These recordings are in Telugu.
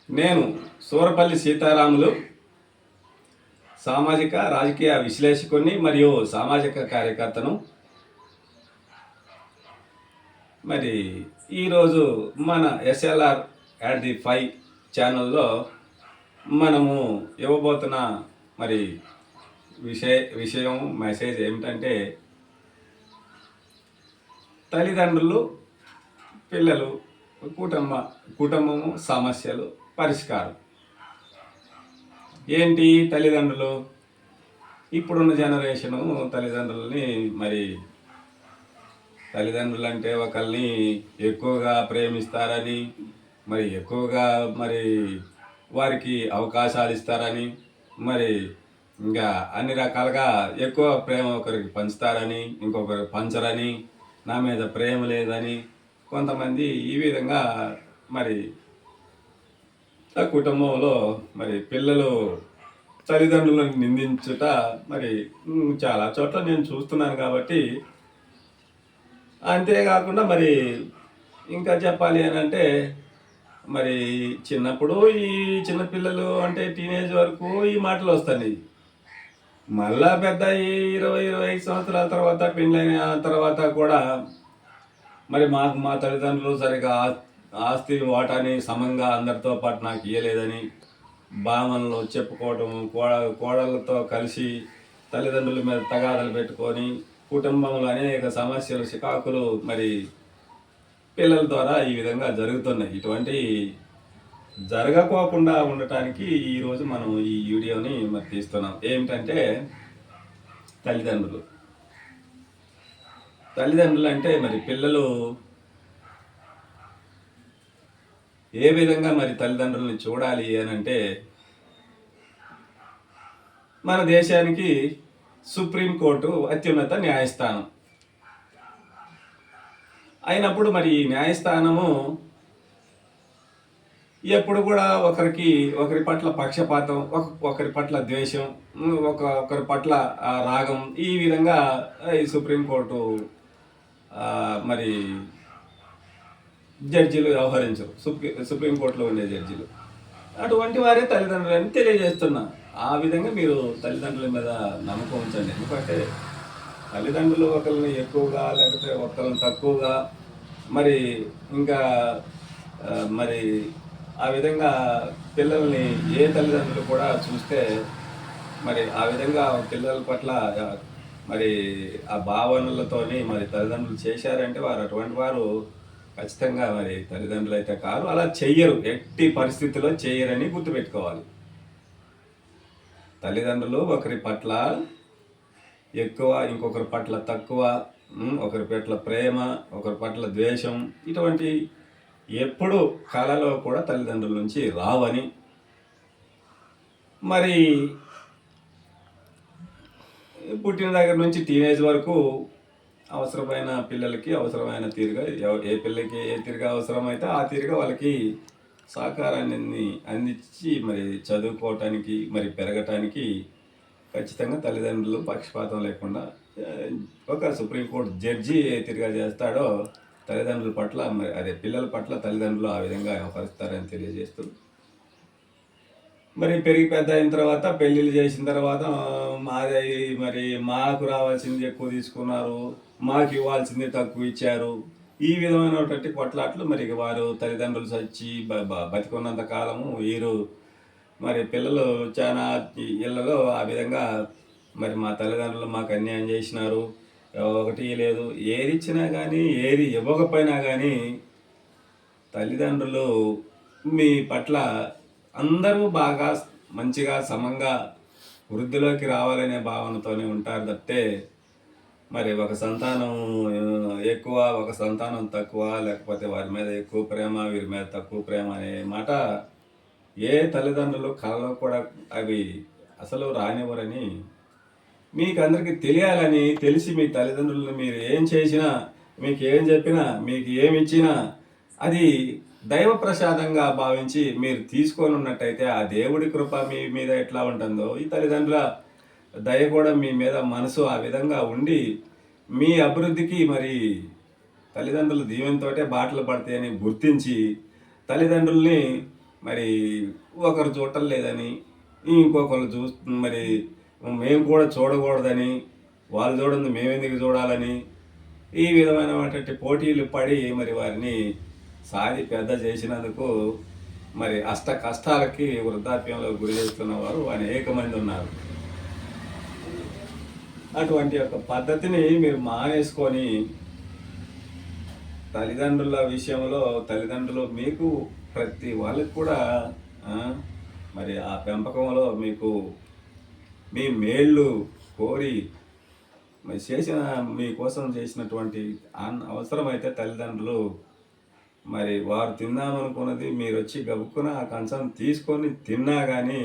నేను సూరపల్లి సీతారాములు, సామాజిక రాజకీయ విశ్లేషకుని మరియు సామాజిక కార్యకర్తను. మరి ఈరోజు మన SLR@5 ఛానల్లో మనము ఇవ్వబోతున్న మరి విషయం మెసేజ్ ఏమిటంటే, తల్లిదండ్రులు, పిల్లలు, కుటుంబము సమస్యలు పరిష్కారం. ఏంటి తల్లిదండ్రులు? ఇప్పుడున్న జనరేషను తల్లిదండ్రులు అంటే ఒకరిని ఎక్కువగా ప్రేమిస్తారని, మరి ఎక్కువగా వారికి అవకాశాలు ఇస్తారని, మరి ఇంకా అన్ని రకాలుగా ఎక్కువ ప్రేమ ఒకరికి పంచుతారని, ఇంకొకరికి పంచరని, నా మీద ప్రేమ లేదని కొంతమంది ఈ విధంగా మరి ఆ కుటుంబంలో పిల్లలు తల్లిదండ్రులను నిందించుట చాలా చోట్ల నేను చూస్తున్నాను. కాబట్టి అంతేకాకుండా ఇంకా చెప్పాలి అని అంటే, చిన్నప్పుడు ఈ చిన్నపిల్లలు అంటే టీనేజ్ వరకు ఈ మాటలు వస్తాయి. మళ్ళా పెద్ద 20-25 సంవత్సరాల తర్వాత పెళ్ళైన తర్వాత కూడా మా తల్లిదండ్రులు సరిగా ఆస్తి వాటాని సమంగా అందరితో పాటు నాకు ఇవ్వలేదని భావనలు చెప్పుకోవటం, కోడళ్ళతో కలిసి తల్లిదండ్రుల మీద తగాదలు పెట్టుకొని కుటుంబంలో అనేక సమస్యలు, చికాకులు పిల్లల ద్వారా ఈ విధంగా జరుగుతున్నాయి. ఇటువంటి జరగకోకుండా ఉండటానికి ఈరోజు మనం ఈ వీడియోని తీస్తున్నాం. ఏమిటంటే, తల్లిదండ్రులు అంటే పిల్లలు ఏ విధంగా తల్లిదండ్రులని చూడాలి అని అంటే, మన దేశానికి సుప్రీంకోర్టు అత్యున్నత న్యాయస్థానం అయినప్పుడు ఈ న్యాయస్థానము ఎప్పుడు కూడా ఒకరి పట్ల పక్షపాతం, ఒకరి పట్ల ద్వేషం, ఒకరి పట్ల రాగం, ఈ విధంగా ఈ సుప్రీంకోర్టు జడ్జీలు వ్యవహరించరు. సుప్రీంకోర్టులో ఉండే జడ్జీలు అటువంటి వారే తల్లిదండ్రులని తెలియజేస్తున్నా. ఆ విధంగా మీరు తల్లిదండ్రుల మీద నమ్మకం ఉంచండి. ఎందుకంటే తల్లిదండ్రులు ఒకరిని ఎక్కువగా లేకపోతే ఒకరిని తక్కువగా ఇంకా ఆ విధంగా పిల్లల్ని ఏ తల్లిదండ్రులు కూడా చూస్తే ఆ విధంగా పిల్లల పట్ల ఆ భావనలతోని తల్లిదండ్రులు చేశారంటే వారు అటువంటి వారు ఖచ్చితంగా తల్లిదండ్రులు అయితే కారు. అలా చెయ్యరు, ఎట్టి పరిస్థితిలో చెయ్యరని గుర్తుపెట్టుకోవాలి. తల్లిదండ్రులు ఒకరి పట్ల ఎక్కువ, ఇంకొకరి పట్ల తక్కువ, ఒకరి పట్ల ప్రేమ, ఒకరి పట్ల ద్వేషం, ఇటువంటి ఎప్పుడు కళలో కూడా తల్లిదండ్రుల నుంచి రావని, పుట్టిన దగ్గర నుంచి టీనేజ్ వరకు అవసరమైన పిల్లలకి అవసరమైన తీరుగా, ఏ పిల్లలకి ఏ తీరుగా అవసరమైతే ఆ తీరుగా వాళ్ళకి సహకారాన్ని అందించి చదువుకోవటానికి పెరగటానికి ఖచ్చితంగా తల్లిదండ్రులు పక్షపాతం లేకుండా ఒక సుప్రీంకోర్టు జడ్జి ఏ తీరుగా చేస్తాడో తల్లిదండ్రుల పట్ల పిల్లల పట్ల తల్లిదండ్రులు ఆ విధంగా వ్యవహరిస్తారని తెలియజేస్తూ, పెరిగి పెద్ద అయిన తర్వాత పెళ్ళిళ్ళు చేసిన తర్వాత మాకు రావాల్సింది ఎక్కువ తీసుకున్నారు, మాకు ఇవ్వాల్సింది తక్కువ ఇచ్చారు, ఈ విధమైనటువంటి కొట్లాట్లు వారు తల్లిదండ్రులు చచ్చి బతికున్నంత కాలము వీరు పిల్లలు చాలా ఇళ్లలో ఆ విధంగా మా తల్లిదండ్రులు మాకు అన్యాయం చేసినారు, ఒకటి లేదు, ఏది ఇచ్చినా కానీ ఏది ఇవ్వకపోయినా కానీ తల్లిదండ్రులు మీ పట్ల అందరూ బాగా మంచిగా సమంగా వృద్ధిలోకి రావాలనే భావనతోనే ఉంటారు తప్పితే ఒక సంతానం ఎక్కువ, ఒక సంతానం తక్కువ, లేకపోతే వారి మీద ఎక్కువ ప్రేమ, వీరి మీద తక్కువ ప్రేమ అనే మాట ఏ తల్లిదండ్రులు కళలో కూడా అవి అసలు రానివ్వరని మీకు అందరికీ తెలియాలని తెలిసి మీ తల్లిదండ్రులను మీరు ఏం చేసినా, మీకు ఏం చెప్పినా, మీకు ఏమి ఇచ్చినా అది దైవ ప్రసాదంగా భావించి మీరు తీసుకొని ఉన్నట్టయితే ఆ దేవుడి కృప మీ మీద ఎట్లా ఉంటుందో ఈ తల్లిదండ్రుల దయ కూడా మీ మీద మనసు ఆ విధంగా ఉండి మీ అభివృద్ధికి తల్లిదండ్రులు దీవెనతోటే బాటలు పడతాయని గుర్తించి తల్లిదండ్రుల్ని మరి ఒకరు చూడటం లేదని ఇంకొకరు మరి మేము కూడా చూడకూడదని, వాళ్ళు చూడండి మేమెందుకు చూడాలని ఈ విధమైనటువంటి పోటీలు పడి మరి వారిని సాది పెద్ద చేసినందుకు మరి అష్ట కష్టాలకి వృద్ధాప్యంలో గురి చేస్తున్న వారు అనేక మంది ఉన్నారు. అటువంటి యొక్క పద్ధతిని మీరు మానేసుకొని తల్లిదండ్రుల విషయంలో తల్లిదండ్రులు మీకు ప్రతి వాళ్ళకి కూడా మరి ఆ పెంపకంలో మీకు మీ మేళ్ళు కోరి మరి మీకోసం చేసినటువంటి అవసరమైతే తల్లిదండ్రులు మరి వారు తిందామనుకున్నది మీరు వచ్చి గబుక్కున ఆ కంచం తీసుకొని తిన్నా కానీ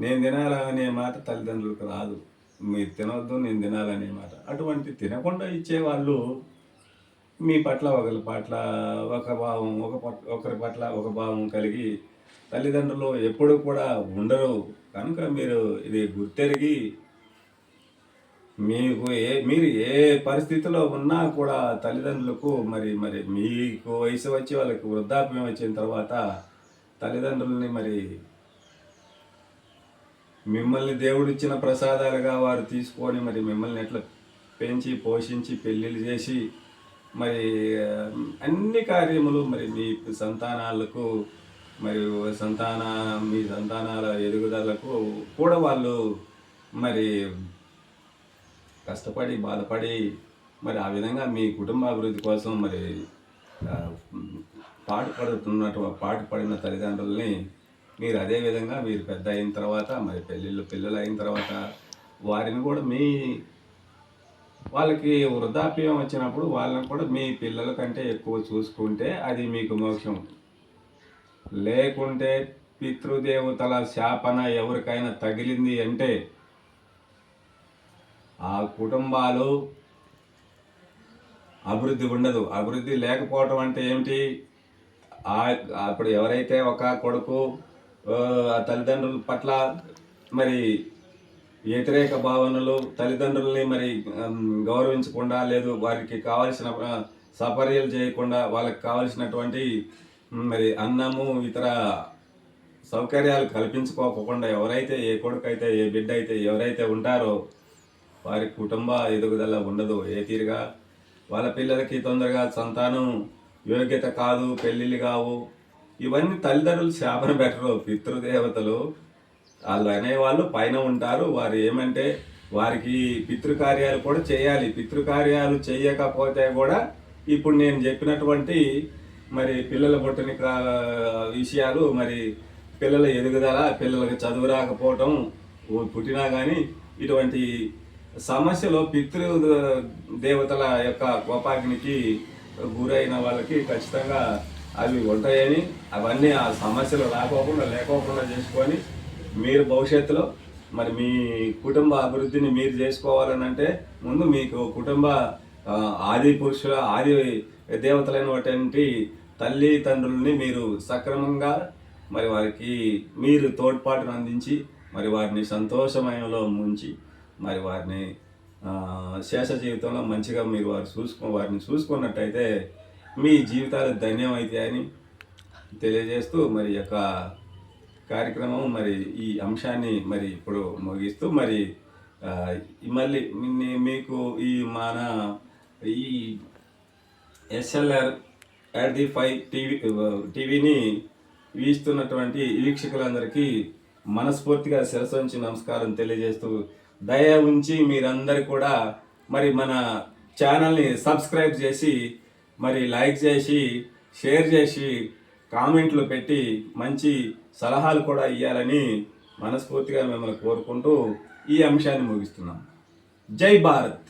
నేను తినాలనే మాట తల్లిదండ్రులకు రాదు. మీరు తినవద్దు నేను తినాలనే మాట. అటువంటి తినకుండా ఇచ్చేవాళ్ళు మీ పట్ల ఒకరి పట్ల ఒక భావం ఒకరి పట్ల ఒక భావం కలిగి తల్లిదండ్రులు ఎప్పుడు కూడా ఉండరు. కనుక మీరు ఇది గుర్తెరిగి మీరు ఏ పరిస్థితిలో ఉన్నా కూడా తల్లిదండ్రులకు మరి మరి మీకు వయసు వచ్చి వాళ్ళకి వృద్ధాప్యం వచ్చిన తర్వాత తల్లిదండ్రులని మరి మిమ్మల్ని దేవుడిచ్చిన ప్రసాదాలుగా వారు తీసుకొని మరి మిమ్మల్ని ఎట్లా పెంచి పోషించి పెళ్ళిళ్ళు చేసి మరి అన్ని కార్యములు మరి మీ సంతానాలకు మరియు మీ సంతానాల ఎదుగుదలకు కూడా వాళ్ళు మరి కష్టపడి బాధపడి మరి ఆ విధంగా మీ కుటుంబ అభివృద్ధి కోసం మరి పాటుపడిన తల్లిదండ్రులని మీరు అదేవిధంగా మీరు పెద్ద అయిన తర్వాత మరి పిల్లలు అయిన తర్వాత వారిని కూడా వాళ్ళకి వృద్ధాప్యం వచ్చినప్పుడు వాళ్ళని కూడా మీ పిల్లల కంటే ఎక్కువ చూసుకుంటే అది మీకు మోక్షం. లేకుంటే పితృదేవతల శాపన ఎవరికైనా తగిలింది అంటే ఆ కుటుంబాలు అభివృద్ధి ఉండదు. అభివృద్ధి లేకపోవటం అంటే ఏమిటి? అప్పుడు ఎవరైతే ఒక కొడుకు తల్లిదండ్రుల పట్ల మరి వ్యతిరేక భావనలు, తల్లిదండ్రుల్ని మరి గౌరవించకుండా, లేదు వారికి కావాల్సిన సపర్యలు చేయకుండా, వాళ్ళకి కావలసినటువంటి మరి అన్నము ఇతర సౌకర్యాలు కల్పించుకోకుండా ఎవరైతే ఏ కొడుకు అయితే ఏ బిడ్డ అయితే ఎవరైతే ఉంటారో వారి కుటుంబ ఎదుగుదల ఉండదు. ఏ తీరుగా వాళ్ళ పిల్లలకి తొందరగా సంతానం యోగ్యత కాదు, పెళ్ళిళ్ళు కావు. ఇవన్నీ తల్లిదండ్రులు శాపన పెట్టరు. పితృదేవతలు వాళ్ళు అనేవాళ్ళు పైన ఉంటారు. వారు ఏమంటే వారికి పితృకార్యాలు కూడా చేయాలి. పితృకార్యాలు చేయకపోతే కూడా ఇప్పుడు నేను చెప్పినటువంటి మరి పిల్లల పుట్టిన విషయాలు, మరి పిల్లల ఎదుగుదల, పిల్లలకి చదువు రాకపోవటం, పుట్టినా కానీ ఇటువంటి సమస్యలో దేవతల యొక్క కోపాగ్నికి గురైన వాళ్ళకి ఖచ్చితంగా అవి ఉంటాయని, అవన్నీ ఆ సమస్యలు లేకోకుండా చేసుకొని మీరు భవిష్యత్తులో మరి మీ కుటుంబ అభివృద్ధిని మీరు చేసుకోవాలని అంటే ముందు మీకు కుటుంబ ఆది పురుషుల ఆది దేవతలైనటువంటి తల్లిదండ్రులని మీరు సక్రమంగా మరి వారికి మీరు తోడ్పాటును అందించి మరి వారిని సంతోషమయంలో ముంచి మరి వారిని శేష జీవితంలో మంచిగా మీరు వారిని చూసుకున్నట్టయితే మీ జీవితాలు ధన్యమవుతాయని తెలియజేస్తూ మరి యొక్క కార్యక్రమం మరి ఈ అంశాన్ని మరి ఇప్పుడు ముగిస్తూ మరి మళ్ళీ మీకు ఈ SLR@5 టీవీని వీస్తున్నటువంటి వీక్షకులందరికీ మనస్ఫూర్తిగా శిరసొంచి నమస్కారం తెలియజేస్తూ దయ ఉంచి మీరందరూ కూడా మరి మన ఛానల్ని సబ్స్క్రైబ్ చేసి మరి లైక్ చేసి షేర్ చేసి కామెంట్లు పెట్టి మంచి సలహాలు కూడా ఇవ్వాలని మనస్ఫూర్తిగా మిమ్మల్ని కోరుకుంటూ ఈ అంశాన్ని ముగిస్తున్నాం. జై భారత్.